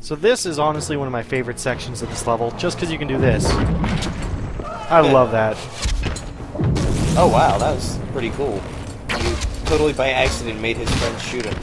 So this is honestly one of my favorite sections of this level, just because you can do this. I love that. Oh wow, that was pretty cool. You totally by accident made his friend shoot him.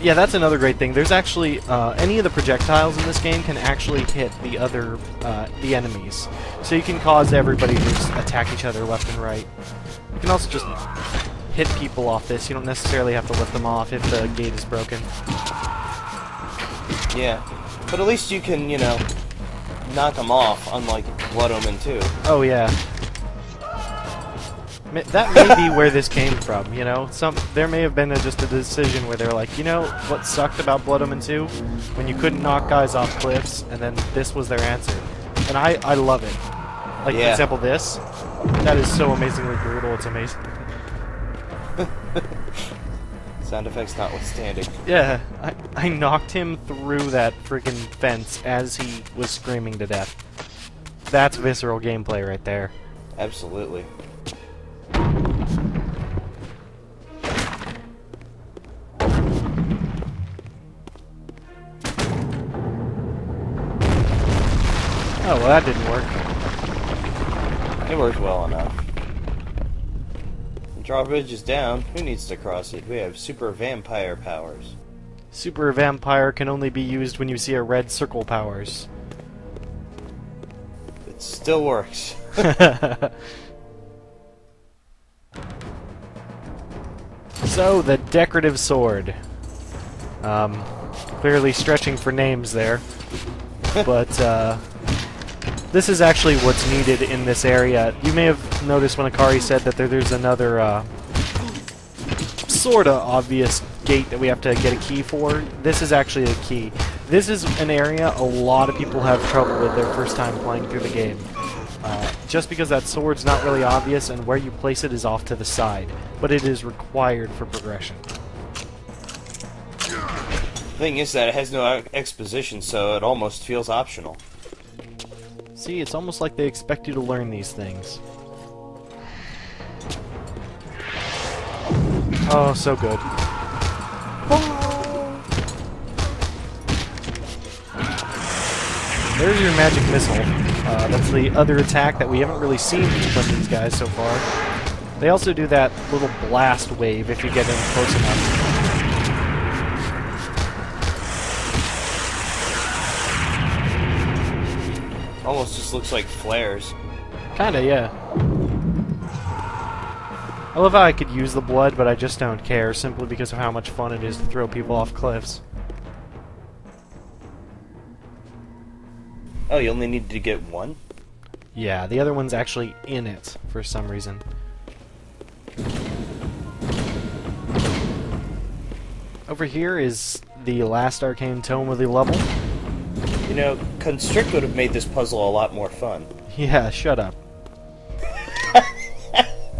Yeah, that's another great thing. There's actually, any of the projectiles in this game can actually hit the other, the enemies. So you can cause everybody to just attack each other left and right. You can also just hit people off this. You don't necessarily have to lift them off if the gate is broken. Yeah, but at least you can, you know, knock them off, unlike Blood Omen 2. Oh, yeah. That may be where this came from, you know? There may have been just a decision where they're like, you know what sucked about Blood Omen 2? When you couldn't knock guys off cliffs, and then this was their answer. And I love it. Like, for example, this. That is so amazingly brutal, it's amazing. Sound effects notwithstanding. Yeah, I knocked him through that freaking fence as he was screaming to death. That's visceral gameplay right there. Absolutely. Oh, well, that didn't work. It worked well enough. The drawbridge is down. Who needs to cross it? We have super vampire powers. Super vampire can only be used when you see a red circle powers. It still works. So, the decorative sword. Clearly stretching for names there. But, this is actually what's needed in this area. You may have noticed when Akari said that there's another, sorta obvious gate that we have to get a key for. This is actually a key. This is an area a lot of people have trouble with their first time playing through the game. Just because that sword's not really obvious and where you place it is off to the side. But it is required for progression. The thing is that it has no exposition, so it almost feels optional. See, it's almost like they expect you to learn these things. Oh, so good. There's your magic missile. That's the other attack that we haven't really seen from these guys so far. They also do that little blast wave if you get in close enough. Almost just looks like flares. Kinda, yeah. I love how I could use the blood, but I just don't care, simply because of how much fun it is to throw people off cliffs. Oh, you only need to get one? Yeah, the other one's actually in it, for some reason. Over here is the last arcane tome of the level. You know, Constrict would have made this puzzle a lot more fun. Yeah, shut up.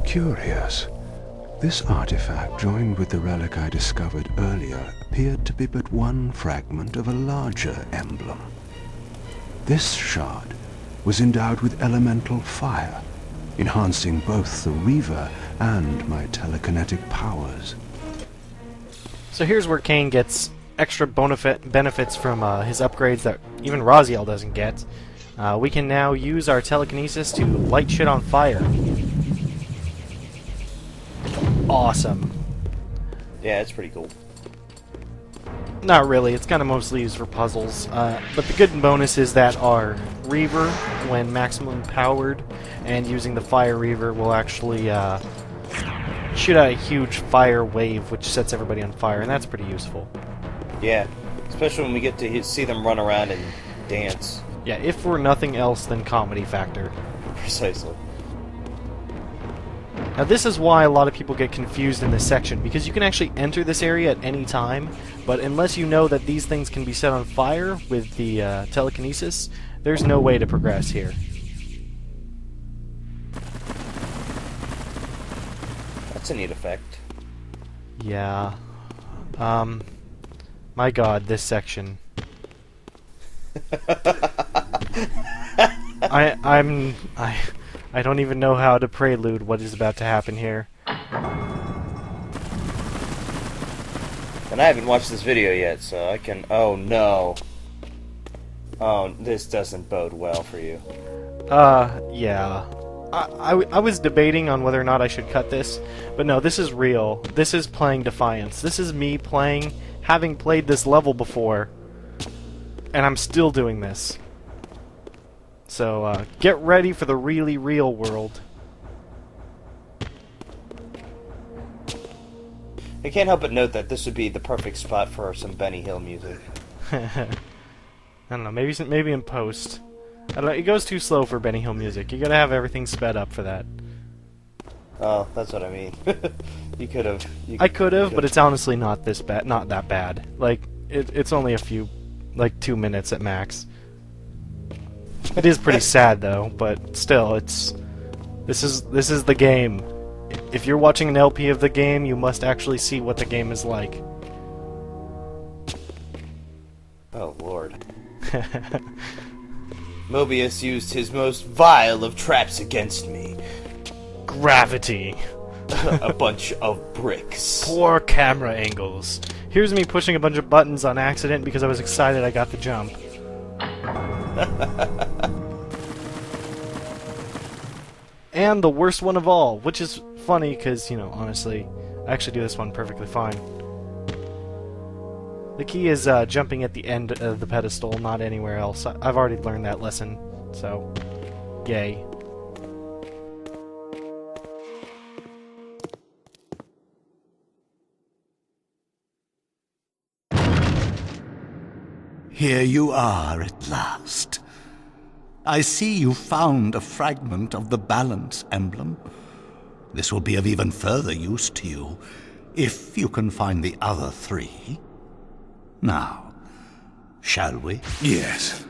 Curious. This artifact, joined with the relic I discovered earlier, appeared to be but one fragment of a larger emblem. This shard was endowed with elemental fire, enhancing both the Reaver and my telekinetic powers. So here's where Kain gets extra benefits from his upgrades that even Raziel doesn't get. We can now use our telekinesis to light shit on fire. Awesome. Yeah, it's pretty cool. Not really, it's kind of mostly used for puzzles. But the good bonus is that our Reaver, when maximum powered and using the Fire Reaver, will actually shoot out a huge fire wave which sets everybody on fire, and that's pretty useful. Yeah, especially when we get to see them run around and dance. Yeah, if for nothing else than comedy factor. Precisely. Now this is why a lot of people get confused in this section, because you can actually enter this area at any time, but unless you know that these things can be set on fire with the telekinesis, there's no way to progress here. That's a neat effect. Yeah. My god, this section. I don't even know how to prelude what is about to happen here. And I haven't watched this video yet, so I can... Oh, no. Oh, this doesn't bode well for you. Yeah. I was debating on whether or not I should cut this, but no, this is real. This is playing Defiance. This is me playing, having played this level before, and I'm still doing this. So, get ready for the really real world. I can't help but note that this would be the perfect spot for some Benny Hill music. I don't know, maybe in post. I don't know, it goes too slow for Benny Hill music. You gotta have everything sped up for that. Oh, that's what I mean. You could have. I could have, but it's honestly not this bad. Not that bad. Like it's only a few, like 2 minutes at max. It is pretty sad though, but still, this is the game. If you're watching an LP of the game, you must actually see what the game is like. Oh lord. Mobius used his most vile of traps against me. Gravity. A bunch of bricks. Poor camera angles. Here's me pushing a bunch of buttons on accident because I was excited I got the jump. And the worst one of all, which is funny because, you know, honestly, I actually do this one perfectly fine. The key is jumping at the end of the pedestal, not anywhere else. I've already learned that lesson, so yay. Here you are at last. I see you found a fragment of the balance emblem. This will be of even further use to you, if you can find the other 3. Now, shall we? Yes.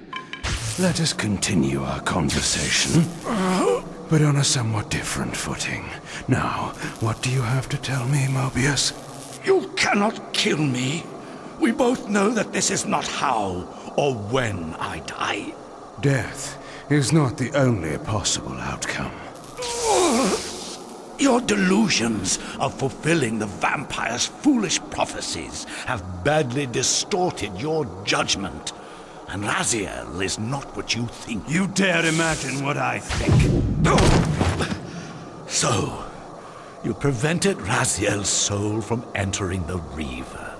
Let us continue our conversation, but on a somewhat different footing. Now, what do you have to tell me, Mobius? You cannot kill me. We both know that this is not how or when I die. Death is not the only possible outcome. Your delusions of fulfilling the vampire's foolish prophecies have badly distorted your judgment. And Raziel is not what you think. You dare imagine what I think. So, you prevented Raziel's soul from entering the Reaver.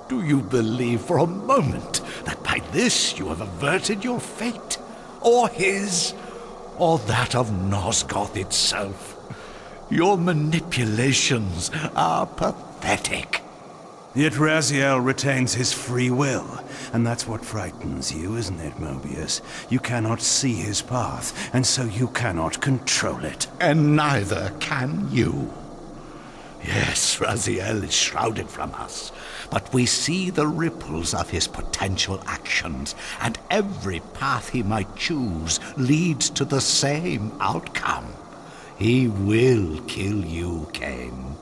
Do you believe for a moment that by this you have averted your fate? Or his? Or that of Nosgoth itself? Your manipulations are pathetic. Yet Raziel retains his free will, and that's what frightens you, isn't it, Mobius? You cannot see his path, and so you cannot control it. And neither can you. Yes, Raziel is shrouded from us, but we see the ripples of his potential actions, and every path he might choose leads to the same outcome. He will kill you, Kain.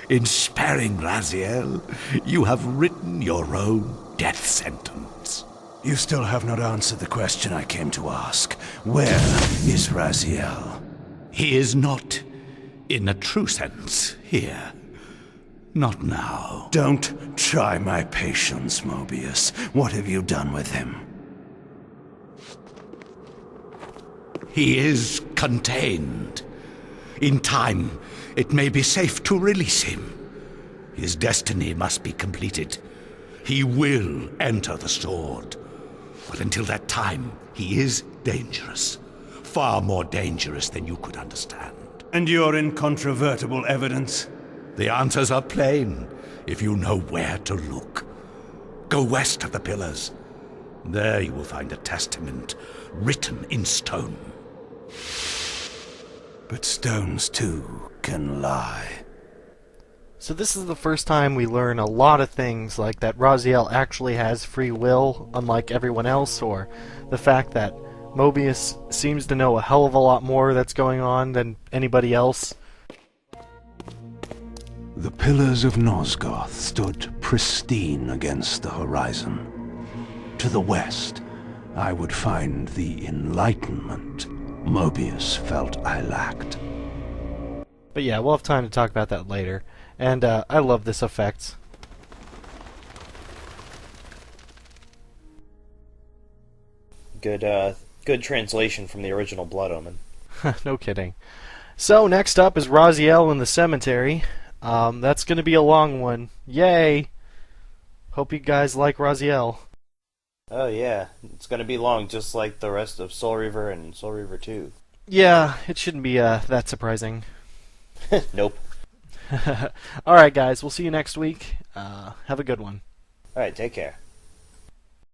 In sparing Raziel, you have written your own death sentence. You still have not answered the question I came to ask. Where is Raziel? He is not, in a true sense, here. Not now. Don't try my patience, Mobius. What have you done with him? He is contained. In time, it may be safe to release him. His destiny must be completed. He will enter the sword. But until that time, he is dangerous. Far more dangerous than you could understand. And your incontrovertible evidence? The answers are plain, if you know where to look. Go west of the pillars. There you will find a testament, written in stone. But stones, too, can lie. So this is the first time we learn a lot of things, like that Raziel actually has free will, unlike everyone else, or the fact that Mobius seems to know a hell of a lot more that's going on than anybody else. The pillars of Nosgoth stood pristine against the horizon. To the west, I would find the enlightenment Mobius felt I lacked. But yeah, we'll have time to talk about that later. And I love this effect. good translation from the original Blood Omen. No kidding. So, next up is Raziel in the cemetery. That's going to be a long one. Yay! Hope you guys like Raziel. Oh yeah, it's gonna be long, just like the rest of Soul Reaver and Soul Reaver 2. Yeah, it shouldn't be that surprising. Nope. Alright guys, we'll see you next week. Have a good one. Alright, take care.